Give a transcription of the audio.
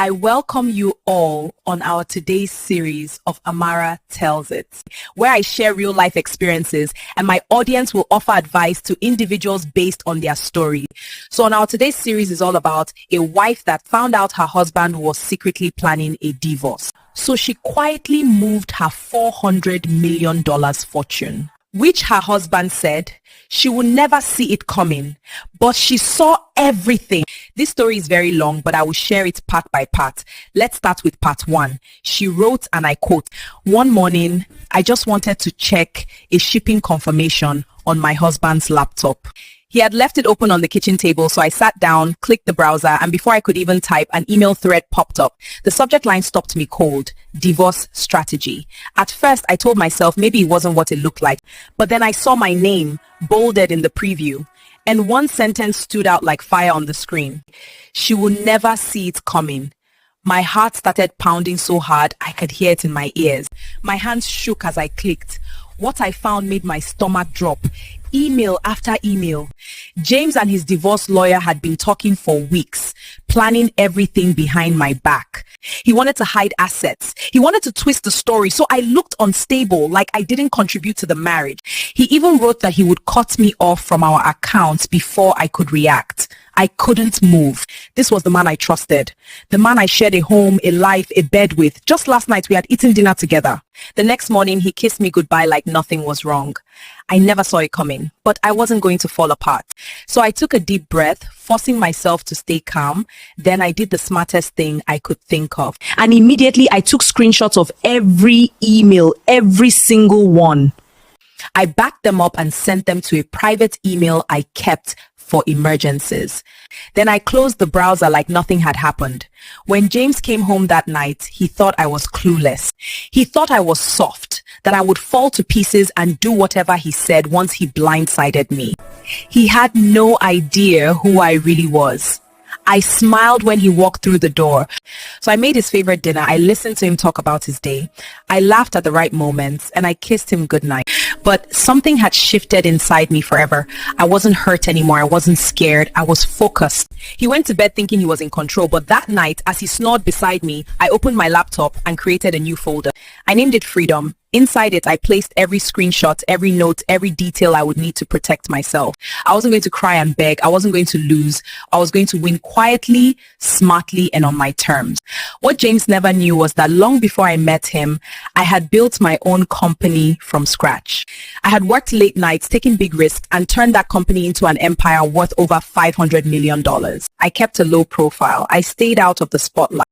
I welcome you all on our today's series of Amara Tells It, where I share real life experiences and my audience will offer advice to individuals based on their story. So on our today's series is all about a wife that found out her husband was secretly planning a divorce. So she quietly moved her $400 million fortune, which her husband said she would never see it coming, but she saw everything. This story is very long, but I will share it part by part. Let's start with part one. She wrote, and I quote, "One morning, I just wanted to check a shipping confirmation on my husband's laptop. He had left it open on the kitchen table, so I sat down, clicked the browser, and before I could even type, an email thread popped up. The subject line stopped me cold. Divorce strategy. At first, I told myself maybe it wasn't what it looked like, but then I saw my name bolded in the preview, and one sentence stood out like fire on the screen. She will never see it coming. My heart started pounding so hard I could hear it in my ears. My hands shook as I clicked. What I found made my stomach drop. Email after email. James and his divorce lawyer had been talking for weeks, planning everything behind my back. He wanted to hide assets. He wanted to twist the story, so I looked unstable, like I didn't contribute to the marriage. He even wrote that he would cut me off from our accounts before I could react. I couldn't move. This was the man I trusted. The man I shared a home, a life, a bed with. Just last night we had eaten dinner together. The next morning he kissed me goodbye like nothing was wrong. I never saw it coming, but I wasn't going to fall apart. So I took a deep breath, forcing myself to stay calm. Then I did the smartest thing I could think of. And immediately I took screenshots of every email, every single one. I backed them up and sent them to a private email I kept for emergencies. Then I closed the browser like nothing had happened. When James came home that night, he thought I was clueless. He thought I was soft, that I would fall to pieces and do whatever he said once he blindsided me. He had no idea who I really was. I smiled when he walked through the door. So I made his favorite dinner. I listened to him talk about his day. I laughed at the right moments and I kissed him goodnight. But something had shifted inside me forever. I wasn't hurt anymore. I wasn't scared. I was focused. He went to bed thinking he was in control, but that night, as he snored beside me, I opened my laptop and created a new folder. I named it Freedom. Inside it, I placed every screenshot, every note, every detail I would need to protect myself. I wasn't going to cry and beg. I wasn't going to lose. I was going to win quietly, smartly, and on my terms. What James never knew was that long before I met him, I had built my own company from scratch. I had worked late nights, taken big risks, and turned that company into an empire worth over $500 million. I kept a low profile. I stayed out of the spotlight.